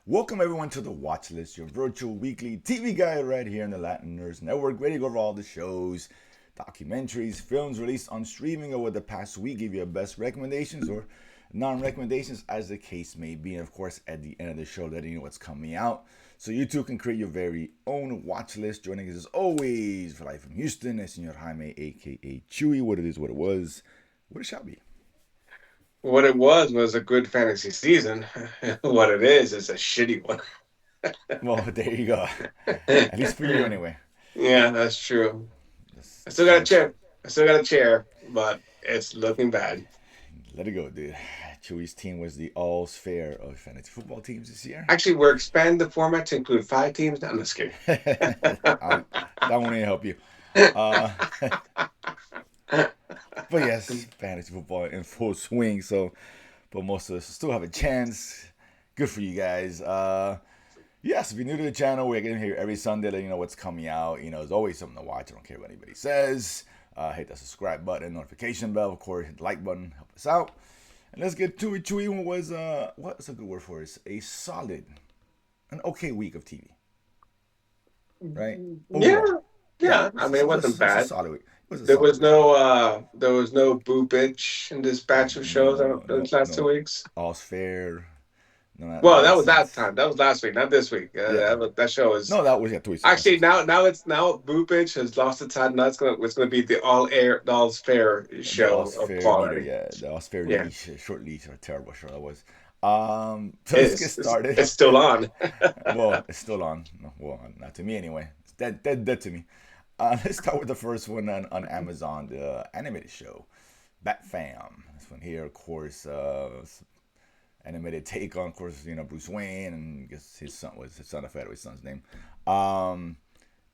Welcome everyone to the Watchlist, your virtual weekly TV guide right here in the Latin Nerds Network, ready to go over all the shows, documentaries, films released on streaming over the past week, give you our best recommendations or non-recommendations as the case may be, and of course at the end of the show letting you know what's coming out. So you too can create your very own watch list. Joining us as always, for life from Houston, is Senor Jaime, aka Chewy. What it is, what it was, what it shall be. What it was a good fantasy season. What it is a shitty one. Well, there you go. At least for you anyway. Yeah, that's true. I still got a Fantasy. chair. I still got a chair, but it's looking bad. Let it go, dude. Chewy's team was the all's fair of fantasy football teams this year. Actually, we're expanding the format to include 5 teams. No, I'm just kidding. That one ain't help you. Uh, but yes, fantasy football in full swing. So, but most of us still have a chance. Good for you guys. Yes, if you're new to the channel, we're getting here every Sunday, letting you know what's coming out. You know, there's always something to watch. I don't care what anybody says. Hit that subscribe button, notification bell, of course, hit the like button, help us out. And let's get to it. Chewy was what's a good word for it? A solid, an okay week of TV, right? Yeah, Overall, yeah, yeah. I mean, it wasn't it's a bad. solid week. It was a There solid was week. no boo bitch in this batch of shows No, in no, the last no. 2 weeks. All's fair. No Well, that was that nonsense. time. That was last week, not this week. Yeah. That show is No, that was 2 weeks ago. actually now Boopage has lost its head. Now it's gonna be the all's fair The show all's of fair media, quality. yeah. The all's fair Yeah, leash, short leash, a terrible show that was. So let's get it's started. still on. Well, it's still on. Well, not to me anyway. It's dead to me. Let's start with the first one on Amazon, the animated show, Bat Fam. This one here, of course, animated take on, of course, Bruce Wayne, and I guess his son was his son. I forgot his son's name. Um,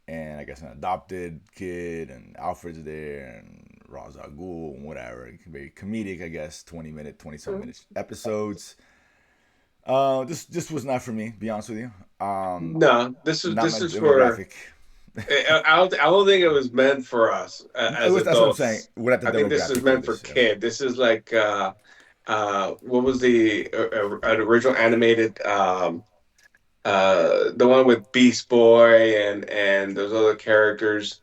and I guess an adopted kid, and Alfred's there, and Ra's al Ghul, and whatever. Very comedic, I guess. 20-minute, 20-some minutes episodes. This was not for me. Be honest with you. No, this is Not this my is for. demographic. I don't think it was meant for us as That's what I'm saying. adults. We're not the I think this is demographic for meant for this. Yeah. kid. This is like what was the original animated the one with Beast Boy and those other characters.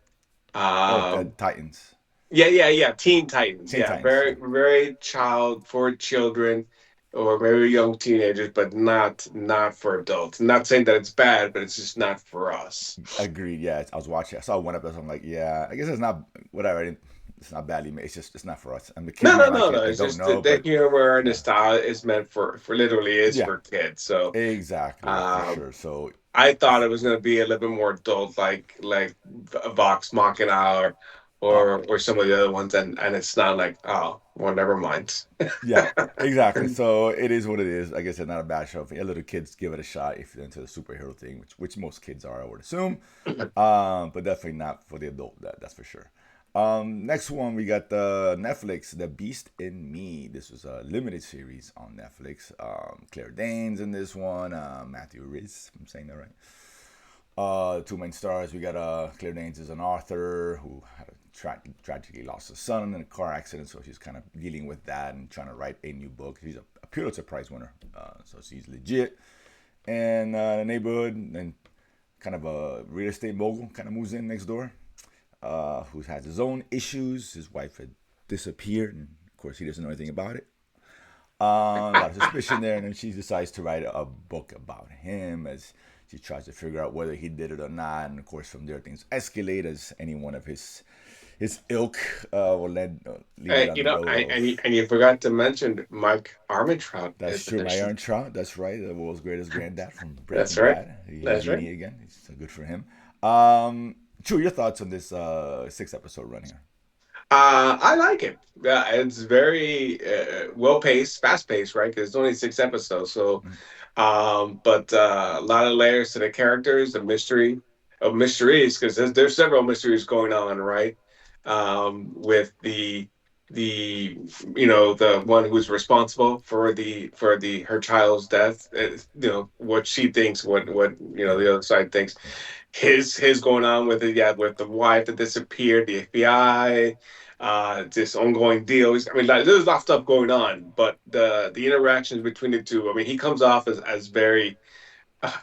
Oh, Um, Titans. yeah. Teen Titans. Teen Yeah, Titans. very Yeah. very child for children or maybe young teenagers, but not for adults. Not saying that it's bad, but it's just not for us. Agreed. Yeah, I was watching. I saw one episode. I'm like, yeah, I guess it's not whatever. It's not badly made. It's not for us. And the kids No, might no, like no, it. no. I It's don't just know, the but humor and the yeah, style is meant for literally is yeah, for kids. So exactly for um, sure. So I thought if it was going to be a little bit more adult, like Vox Machina uh, or some of the other ones, and it's not like oh well, never mind. yeah, exactly. So it is what it is. I guess it's not a bad show. For little kids, give it a shot if you're into the superhero thing, which most kids are, I would assume. But definitely not for the adult. That's for sure. Next one we got the Netflix, The Beast in Me. This was a limited series on Netflix. Claire Danes in this one. Matthew Rhys, if I'm saying that right. Two main stars. We got Claire Danes is an author who had tragically lost a son in a car accident, so she's kind of dealing with that and trying to write a new book. She's a Pulitzer Prize winner, so she's legit. And the neighborhood, and kind of a real estate mogul, kind of moves in next door, who has his own issues. His wife had disappeared, and of course he doesn't know anything about it. A lot of suspicion there, and then she decides to write a book about him as she tries to figure out whether he did it or not. And of course, from there things escalate as any one of his ilk will lead down You the know, road of. and you forgot to mention Mike Armentrout That's is true. My addition. Aaron Trout. That's right. The world's greatest granddad from That's Breaking right. Bad. That's right. Houdini again. So good for him. True. Your thoughts on this 6 episode run here? I like it. Yeah, it's very well paced, fast paced, right? Because it's only 6 episodes, so Mm. but a lot of layers to the characters, the mystery of mysteries, because there's several mysteries going on, right? With the the one who's responsible for the her child's death, what she thinks, what Yeah. the other side thinks, his going on with it, yeah, with the wife that disappeared, the FBI, this ongoing deal. I mean, like, there's a lot of stuff going on, but the interactions between the two. I mean, he comes off as very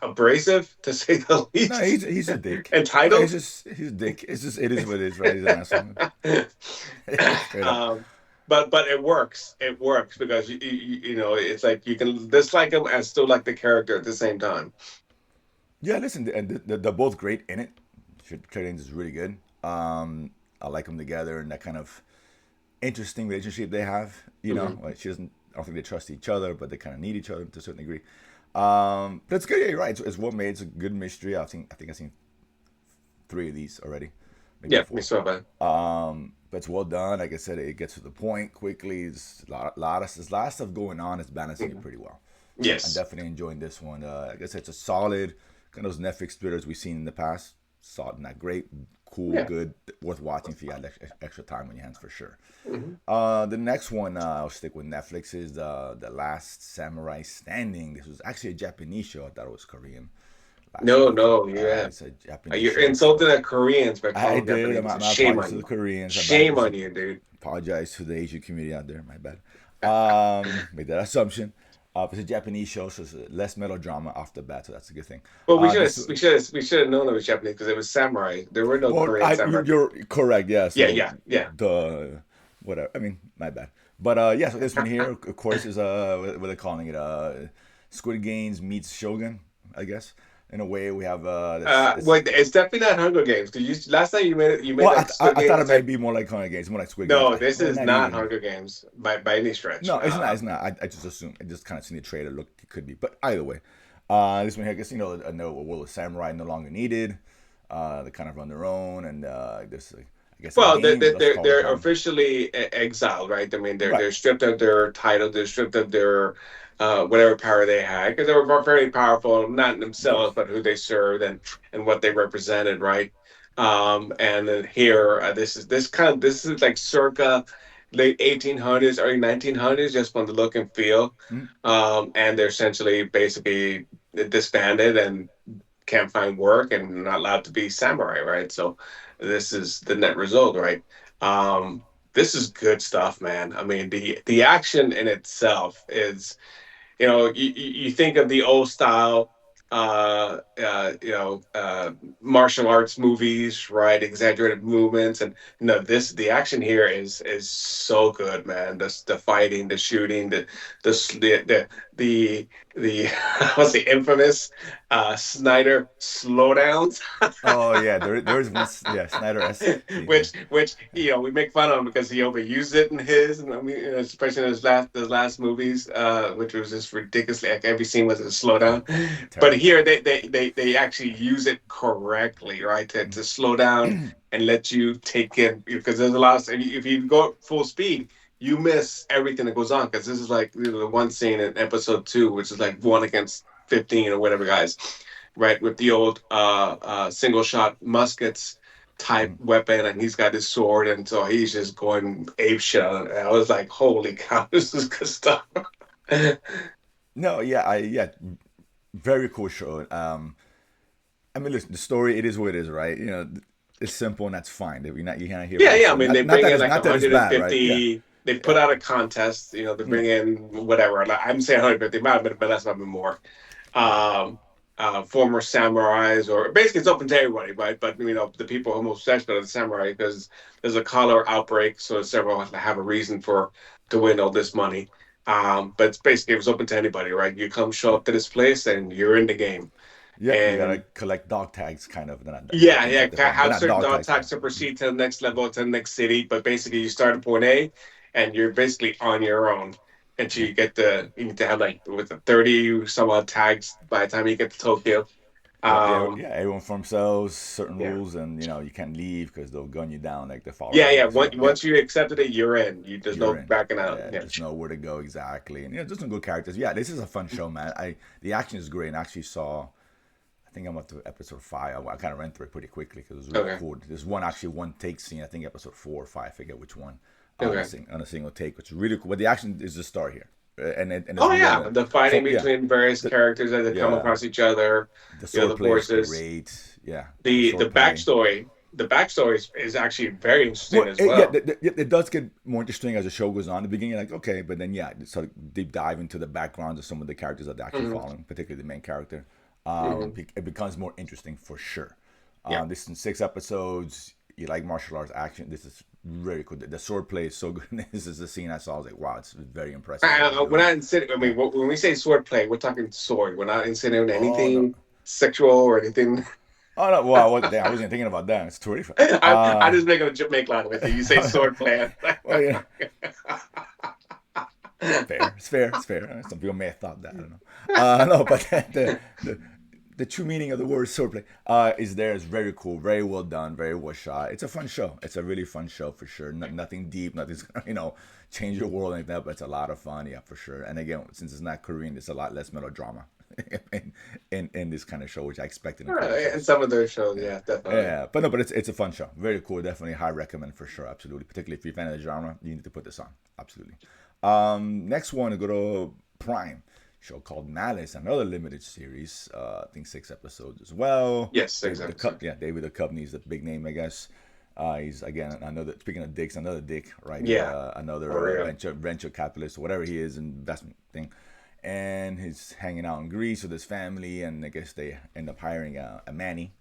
abrasive to say the No, least. he's a dick. No, Entitled. he's a dick. It's just it is what it is, right? He's an asshole. Straight up. um, but it works. It works because you know it's like you can dislike him and still like the character at the same time. Yeah, listen, and they're both great in it. Trading is really good. I like them together and that kind of interesting relationship they have. You know, Hmm. like she doesn't. I don't think they trust each other, but they kind of need each other to a certain degree. But it's good. Yeah, you're right. It's what made it's a good mystery. I think I've seen three of these already, maybe Yeah, me four. so bad. But it's well done. Like I said, it gets to the point quickly. There's a lot of stuff going on. It's balancing it Mhm. pretty well. I'm Yes. definitely enjoying this one. Like I said, it's a solid kind of those Netflix thrillers we've seen in the past. Solid, not great, cool, Yeah. good, worth watching if you got extra time on your hands for sure. Hmm. The next one I'll stick with Netflix is the Last Samurai Standing. This was actually a Japanese show. I thought it was Korean. Last No, Samurai. no, yeah. It's a Japanese You're show. So insulting the Koreans by I calling them did. Japanese. My Shame apologies on to the you. Koreans. Shame on you, dude. Apologize to the Asian community out there. My bad. Made that assumption. It's a Japanese show, so it's less melodrama off the bat, so that's a good thing. Well, This we should have known it was Japanese because it was samurai. There were no well, Korean samurai. you're correct. Yeah. Yeah, So yeah, yeah. the whatever. I mean, my bad. But yeah, so this one here, of course, is what are they calling it? Squid Games meets Shogun, I guess. In a way, we have this. Wait, it's definitely not Hunger Games because you last time you made Well, like Squid I thought Games. it It's might like be more like Hunger Games, more like Squid Games. no, this Well, is not not even. Hunger Games by any stretch. No, it's not. It's not. I just assumed. I just kind of seen the trailer. Look, it could be. But either way, this one here, I guess a world of samurai no longer needed. They kind of run their own, and this, I guess, a Well, game. Let's call it they're that. officially exiled, right? I mean, Right. they're stripped of their title, they're stripped of their whatever power they had because they were very powerful, not in Of course. themselves, but who they served and what they represented, right? And then here, this is like circa late 1800s, early 1900s, just from the look and feel. Mm. And they're essentially basically disbanded and can't find work and not allowed to be samurai, right? So this is the net result, right? This is good stuff, man. I mean, the action in itself is you think of the old style martial arts movies, right? Exaggerated movements, and the action here is so good, man. The fighting, the shooting, the the what's the infamous Snyder slowdowns. Oh yeah, there's one. Yeah, Snyder esque. Yeah. which we make fun of him because he overused it in his, and I mean, especially in his last movies, which was just ridiculously like every scene was a Oh, slowdown. But terrible. here they actually use it correctly, right? To slow down and let you take in because there's a lot of if you go full speed. You miss everything that goes on because this is like the one scene in episode 2, which is like 1 against 15 or whatever, guys, right? With the old single shot muskets type Mm. weapon, and he's got his sword, and so he's just going ape shit on it. And I was like, holy cow, this is good stuff. No, yeah, yeah, very cool show. I mean, listen, the story it is what it is, right? It's simple and that's fine. You cannot hear what Yeah, you're yeah. I saying. mean, they Not bring that in it's like not that it's bad, right? Yeah, 150. They put yeah, out a contest. They yeah, bring in whatever. Like, I'm saying 150, might have been, but that's might be more. yeah, Um, Former samurais, or basically it's open to everybody, right? But the people who are most obsessed with the samurai because there's a cholera outbreak, so several have a reason for to win all this money. But it's basically it was open to anybody, right? You come show yeah. up to this place and you're in the game. Yep, you gotta And collect dog tags, kind of. I yeah, think yeah. that's the problem. They're Have not certain dog dog tags, but tags to proceed to the next level, to the next city. But basically, you start at point A, and you're basically on your own until yeah, you need to have like with the 30 some odd tags by the time you get to Tokyo. yep, yeah, Um, yeah. Everyone for themselves, certain yeah, rules, and you can't leave because they'll gun you down like they follow yeah, yeah. you. So yeah, Once you accepted it, you're in. There's you're no in. backing out. Yeah, Yeah. just know where to go exactly, and just some good characters. Yeah, this is a fun show, man. The action is great, and I actually saw. I think I'm up to episode 5. I kind of ran through it pretty quickly because it was really Okay. cool. There's one take scene. I think episode 4 or 5. I forget which one. Okay. On a single take, which is really cool. But the action is the star here, and there's Oh more yeah, than the fighting so. Yeah, between various the, characters as they come yeah, across each other. the The swordplay is forces. great. Yeah, the The swordplay. backstory. The backstory is actually very interesting Well, as well. it does get more interesting as the show goes on. The beginning, you're like, okay, but then yeah, so deep dive into the backgrounds of some of the characters that they're actually Mhm. following, particularly the main character. Hmm. It becomes more interesting for sure. Yeah. This is 6 episodes. You like martial arts action. This is very cool. The sword play is so good. This is the scene I saw. I was like, wow, it's very impressive what they're We're doing. not insinuating. I Yeah. mean, when we say sword play, we're talking sword. We're not insinuating Oh no. anything sexual or anything. Oh no. Well, damn, I wasn't thinking about that. It's too early for. I just make a make line with you. You say sword play. Well, yeah. Fair. It's fair. It's fair. Some people may have thought that. I don't know. No, but the the true meaning of the word swordplay is there. It's very cool, very well done, very well shot. It's a fun show. It's a really fun show for sure. Nothing deep, nothing's gonna change your world like that, but it's a lot of fun, yeah, for sure. And again, since it's not Korean, it's a lot less melodrama in this kind of show, which I expect in a Korean And shows. some of those shows, Yeah, yeah, definitely. yeah, but no, but it's a fun show. Very cool. Definitely high recommend for sure. Absolutely, particularly if you're a fan of the genre, you need to put this on. Absolutely. Next one, to go to Prime show called Malice, another limited series. I think 6 episodes as well. Yes, David the exactly. Cup, yeah, David the Duchovny is the big name, I guess. He's again another. Speaking of dicks, another dick, right? He's Yeah, for another real. venture capitalist or whatever he is, investment thing. And he's hanging out in Greece with his family, and I guess they end up hiring a Manny,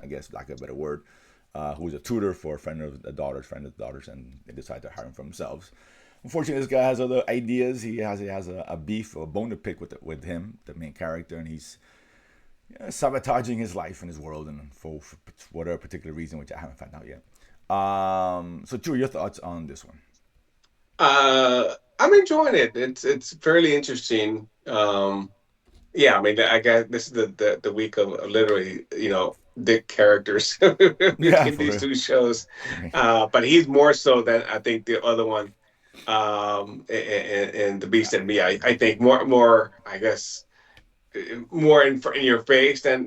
I guess lack of a better word, who's a tutor for a friend of the daughters, and they decide to hire him for themselves. Unfortunately, this guy has other ideas. He has a beef or a bone to pick with him, the main character, and he's sabotaging his life and his world, and for whatever particular reason, which I haven't found out yet. So, Drew, your thoughts on this one? I'm enjoying it. It's fairly interesting. Yeah, I mean, I guess this is the week of literally, dick characters Yeah, between for these real. two shows. I mean, But he's more so than I think the other one. And the Beast and Me, I think more, I guess, more in your face yeah, than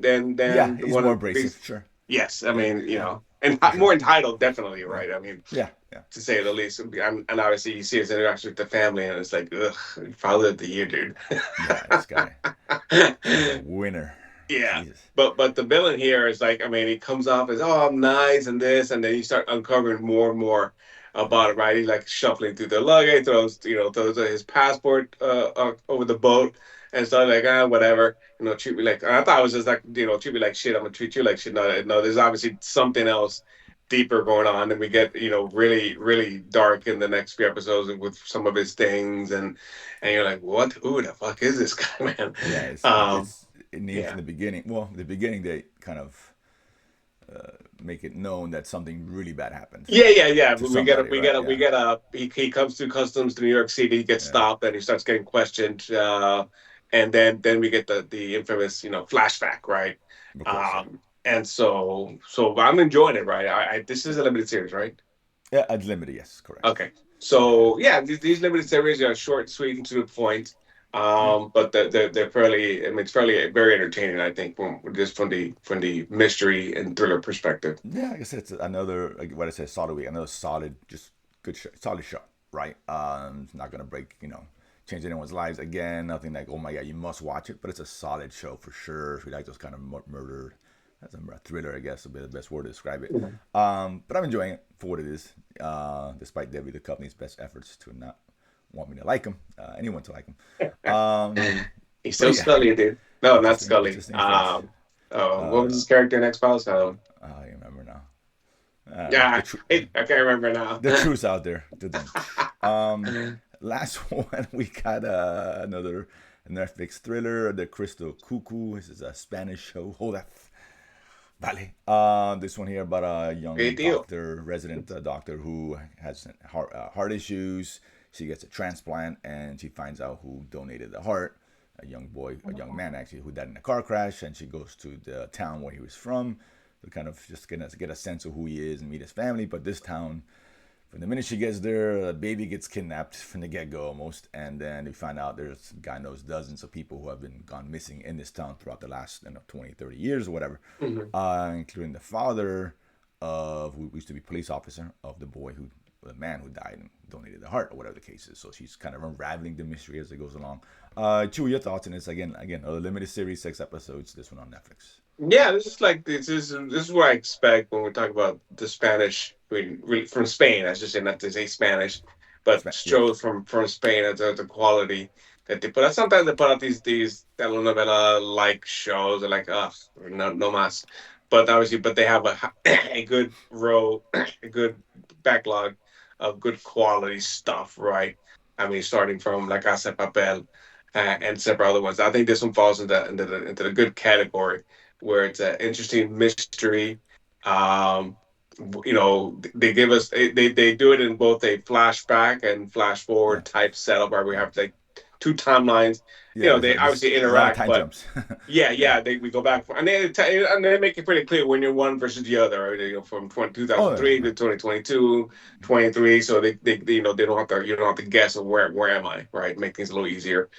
the he's one more in the abrasive. Beast. Sure. Yes, I Yeah, mean, yeah, and for sure. more entitled, definitely, Yeah, right? I mean, yeah, yeah, to say the least. And obviously, you see his interaction with the family, and it's like, ugh, father of the year, dude. yeah. This guy's a winner. Yeah. Jesus. But the villain here is like, I mean, he comes off as, oh, I'm nice and this, and then you start uncovering more and more Yeah, about it, right? He's like shuffling through the luggage, throws his passport over the boat and stuff like, whatever, treat me like. And I thought it was just like, treat me like shit. I'm gonna treat you like shit. No, no, there's obviously something else deeper going on, and we get really really dark in the next few episodes with some of his things, and you're like, what? Who the fuck is this guy, man? yeah. It's it, Um, it's it names in yeah. the beginning. Well, the beginning they kind of make it known that something really bad happened Yeah. to We get a, somebody, we get right? a, we Yeah, get a. He comes through customs to New York City, gets yeah. stopped, and he starts getting questioned. And then we get the infamous, flashback, right? Of course, yeah. And so I'm enjoying it, right? This is a limited series, right? Yeah, unlimited. Yes, correct. Okay. Yeah, So yeah, these limited series are short, sweet, and to the point. yeah. But they're fairly. I mean, it's fairly very entertaining. I think from the mystery and thriller perspective. Yeah, like I said, it's another like what I said, solid week, another solid, just good show, solid show, right? It's not gonna break, change anyone's lives again. Nothing like, oh my god, you must watch it, but it's a solid show for sure. If you like those kind of murder, that's a thriller, I guess, would be the best word to describe it. But I'm enjoying it for what it is, despite Debbie the company's best efforts to not want me to like him, anyone to like him. He's But still yeah, Scully, dude. No, not what's Scully. his name face? What was his character in X Files? I remember now. I don't know. Yeah, I can't remember now. The truth's out there. Last one we got another Netflix thriller, The Crystal Cuckoo. This is a Spanish show. Hold that. Vale. This one here about a young Great deal. resident doctor who has heart issues. She gets a transplant and she finds out who donated the heart. A young man actually, who died in a car crash. And she goes to the town where he was from to kind of just get a sense of who he is and meet his family. But this town, from the minute she gets there, the baby gets kidnapped from the get go almost, and then we find out there's God knows dozens of people who have been gone missing in this town throughout the last 20, 30 years or whatever, Hmm. including the father of who used to be police officer of the man who died and donated the heart or whatever the case is. So she's kind of unraveling the mystery as it goes along. Chew, your thoughts on this? Again, a limited series, 6 episodes. This one on Netflix. Yeah, this is what I expect when we talk about the Spanish. I mean, really from Spain. I should say not to say Spanish, but Yeah, shows from Spain at the quality. that they put out. Sometimes they put out these telenovela like shows. They're like, ugh, no mas. But obviously, but they have a good row, a good backlog of good quality stuff, right? I mean, starting from La Casa de Papel and several other ones. I think this one falls into the good category where it's an interesting mystery. Um, they give us they do it in both a flashback and flash Yeah, forward type setup where we yeah, have like two timelines. yeah. There's They this obviously a lot of interact, time but jumps. yeah, Yeah. yeah, we go back and they make it pretty clear when you're one versus the other, right? From Oh yeah. 2003 to 2022, 23. So they don't have to you don't have to guess of where am I, right? Make things a little easier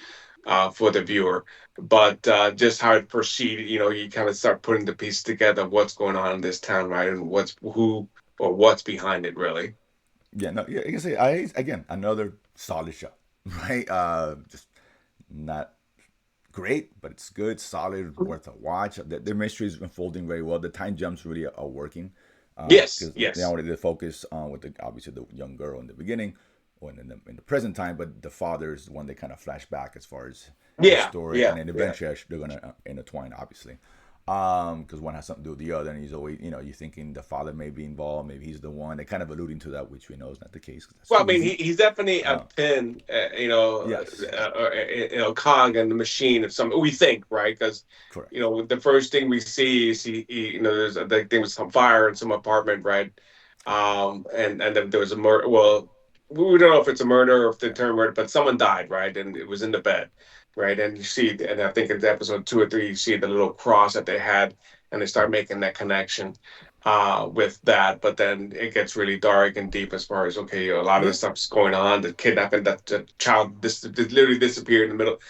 for the viewer. But just how it proceeded, you kind of start putting the pieces together of what's going on in this town, right? And what's behind it, really. Yeah. No. Yeah. I can say again another solid show, right? Just not great, but it's good, solid, worth a watch. The mystery is unfolding very well. The time jumps really are working Yes, because they yes. wanted to focus on with obviously the young girl in the beginning or in the present time, but the father is the one they kind of flash back as far as his Yeah, story, and yeah, then yeah. eventually they're gonna intertwine, obviously, because one has something to do with the other, and he's always you're thinking the father may be involved, maybe he's the one. They kind of alluding to that, which we know is not the case because that's Well, too I mean, easy. he's definitely a Uh, pin, yes, cog in the machine of some. We think, right? Because correct. the first thing we see is there's there was some fire in some apartment, right? And then there was a murder. Well, we don't know if it's a murder or if the Yeah, term murder, but someone died, right? And it was in the bed, right? And you see, and I think in episode 2 or 3, you see the little cross that they had, and they start making that connection with that. But then it gets really dark and deep as far as okay, a lot of yeah. this stuff's going on. The kidnapping, that the child literally disappeared in the middle.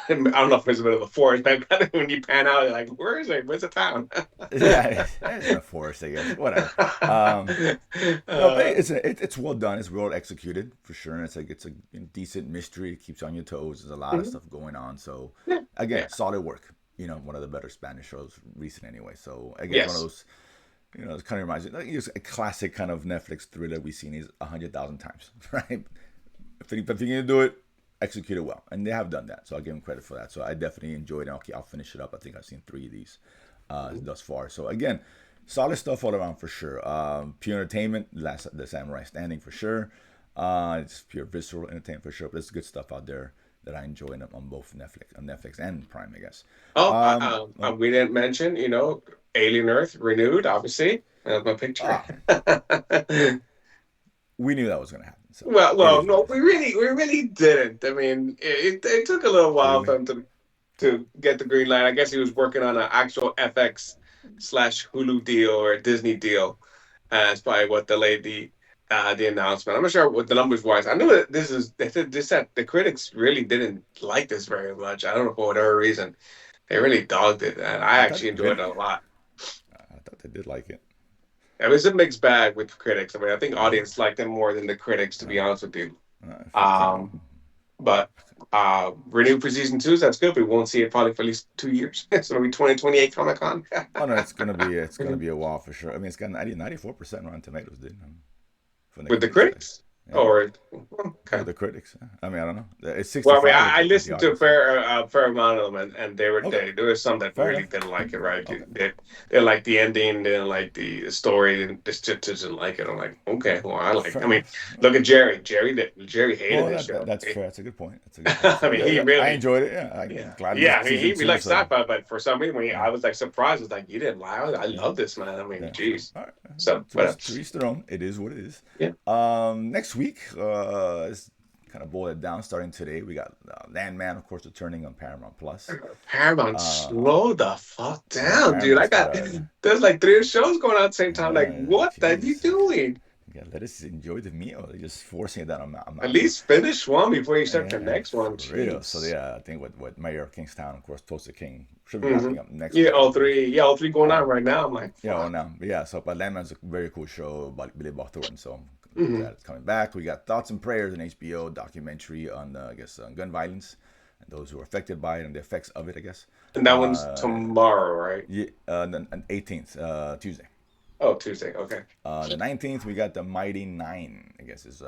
I don't know if it's the middle of the forest, but when you pan out, you're like, where is it? Where's the town? Yeah, it's in a forest, I guess. Whatever. No, but uh, it's well done. It's well executed for sure, and it's a decent mystery. It keeps you on your toes. There's a lot of mhm. stuff going on. So Yeah, again, yeah, solid work. One of the better Spanish shows recent anyway. So again, it's one of yes. those. It kind of reminds me. Like, it's a classic kind of Netflix thriller we've seen is 100,000 times, right? If you're gonna do it, execute it well, and they have done that. So I'll give them credit for that. So I definitely enjoyed it. Okay, I'll finish it up. I think I've seen 3 of these thus far. So again, solid stuff all around for sure. Pure entertainment. The Samurai Standing for sure. It's pure visceral entertainment for sure. But there's good stuff out there that I enjoy on both Netflix and Prime, I guess. Oh, Well, we didn't mention, Alien Earth renewed, obviously. That's my picture. ah, we knew that was gonna happen. So it Well, is what it no, is. we really didn't. I mean, it took a little Oh while for really? him to get the green light. I guess he was working on an actual FX/ Hulu deal or a Disney deal. That's probably what delayed the announcement. I'm not sure what the numbers was. I know that they said the critics really didn't like this very much. I don't know for whatever reason. They really dogged it, and I I thought actually enjoyed it really. a lot. I thought they did like it. It was a mixed bag with critics. I mean, I think Really? audience liked them more than the critics, to be honest with you. Fair enough. Um, but renewed for season 2, so that's good. We won't see it probably for at least 2 years. It's gonna be 2028 Comic Con. Oh no, it's gonna be a while for sure. I mean, it's got 94% Rotten Tomatoes, did from the With the critics side. critics, Yeah, or with okay. the critics. Yeah. I mean, I don't know. It's Well, I mean, 65 I with the listened to a audience. So fair amount of them, and okay, there was some that fair really enough. didn't like it. Right? Okay. They didn't like the ending, they didn't like the story, they just didn't like it. I'm like, okay, well, I like. Fair I mean, enough. look at Jerry. Jerry hated Well, this show. that's fair. That's a good point. That's a good point. I So mean, yeah, he yeah, I really, enjoyed it. Yeah, I'm yeah, glad this yeah. I mean, season he two. liked So sci-fi, but for some reason, yeah, I was like surprised. I was like, you didn't lie. I yeah, love this, man. I mean, yeah. So geez. all right, So, whatever. to each their own. It is what it is. Yeah. Next week, is kind of boil it down. Starting today, we got Landman, of course, returning on Paramount Plus. Paramount, Uh, slow the fuck yeah, down, dude. Paramount's got a There's like 3 shows going on at the same time. Like, what are you jeez. doing? Yeah, let us enjoy the meal. They're just forcing it down At on me. least finish one before you start the Yeah, next one. for real. So Jeez. yeah, I think with Mayor of Kingstown, of course, Tulsa King should be Hmm. wrapping up next Yeah, week, I all believe. three. Yeah, all three going on Um, right now. I'm like, yeah, well fuck. now, but yeah. So, but Landman's a very cool show about Billy Bob Thornton. So I'm Hmm. glad it's coming back. We got Thoughts and Prayers, an HBO documentary on, I guess, gun violence and those who are affected by it and the effects of it. I guess. And that one's tomorrow, right? Yeah, the 18th, Tuesday. Oh, Tuesday. Okay. The 19th, we got the Mighty Nine. I guess is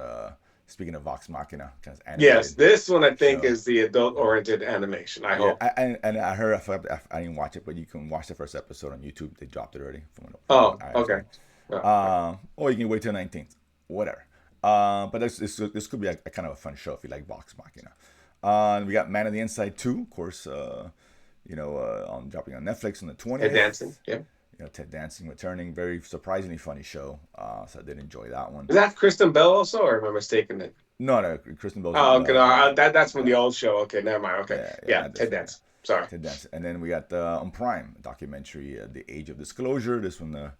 Speaking of Vox Machina, kind of Yes, animated this one I think show. is the adult-oriented animation. I Yeah, hope. and I heard I didn't watch it, but you can watch the first episode on YouTube. They dropped it already, from Oh, what I okay. understand. Oh, okay. Or you can wait till 19th, whatever. But this could be a kind of a fun show if you like Vox Machina. We got Man of the Inside 2, of course. On dropping on Netflix on the Head dancing. 20th. Yeah. Ted Dancing returning, very surprisingly funny show. So I did enjoy that one. Is that Kristen Bell also, or am I mistaken? No, no, Kristen Bell's Oh, okay. No, that's from yeah, the old show. Okay, never mind. Okay, yeah, yeah, not this Ted one. Yeah. Dance. Sorry. Ted Danson. And then we got on Prime a documentary, The Age of Disclosure. This one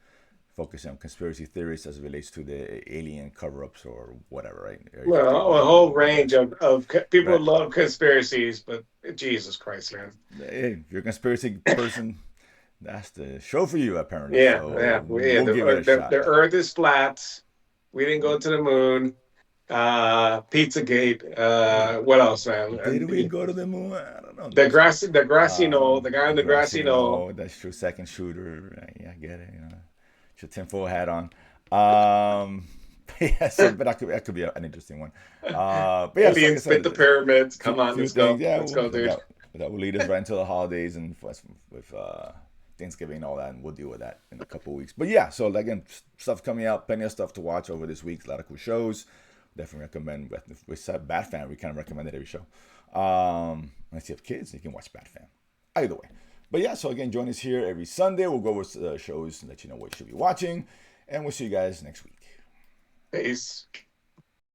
focusing on conspiracy theories as it relates to the alien cover-ups or whatever, right? Area 51 Well, a or whole whatever it range is. of people Right. love conspiracies, but Jesus Christ, man. Hey, if you're a conspiracy person, that's the show for you, apparently. Yeah, So yeah, yeah. we'll give it a The shot. Earth is flat. We didn't go to the moon. Pizzagate. What else, man? Did we go to the moon? I don't know. The That's true. the grassy knoll. The guy on The the grassy grassy knoll. knoll. That's true. Second shooter. Right? Yeah, I get it. Your tinfoil hat on. Um, yeah. So, but that could be an interesting one. But yeah. So like I Indians bit said, the pyramids. few, Come on, few let's things. go. Yeah, Let's go, dude. that will lead us right into the holidays and with Thanksgiving and all that, and we'll deal with that in a couple of weeks. But yeah, so again, stuff coming out, plenty of stuff to watch over this week. A lot of cool shows. Definitely recommend. With Batfan, we kind of recommended every show. Unless you have kids, you can watch Batfan. Either way. But yeah, so again, join us here every Sunday. We'll go over shows and let you know what you should be watching. And we'll see you guys next week. Peace.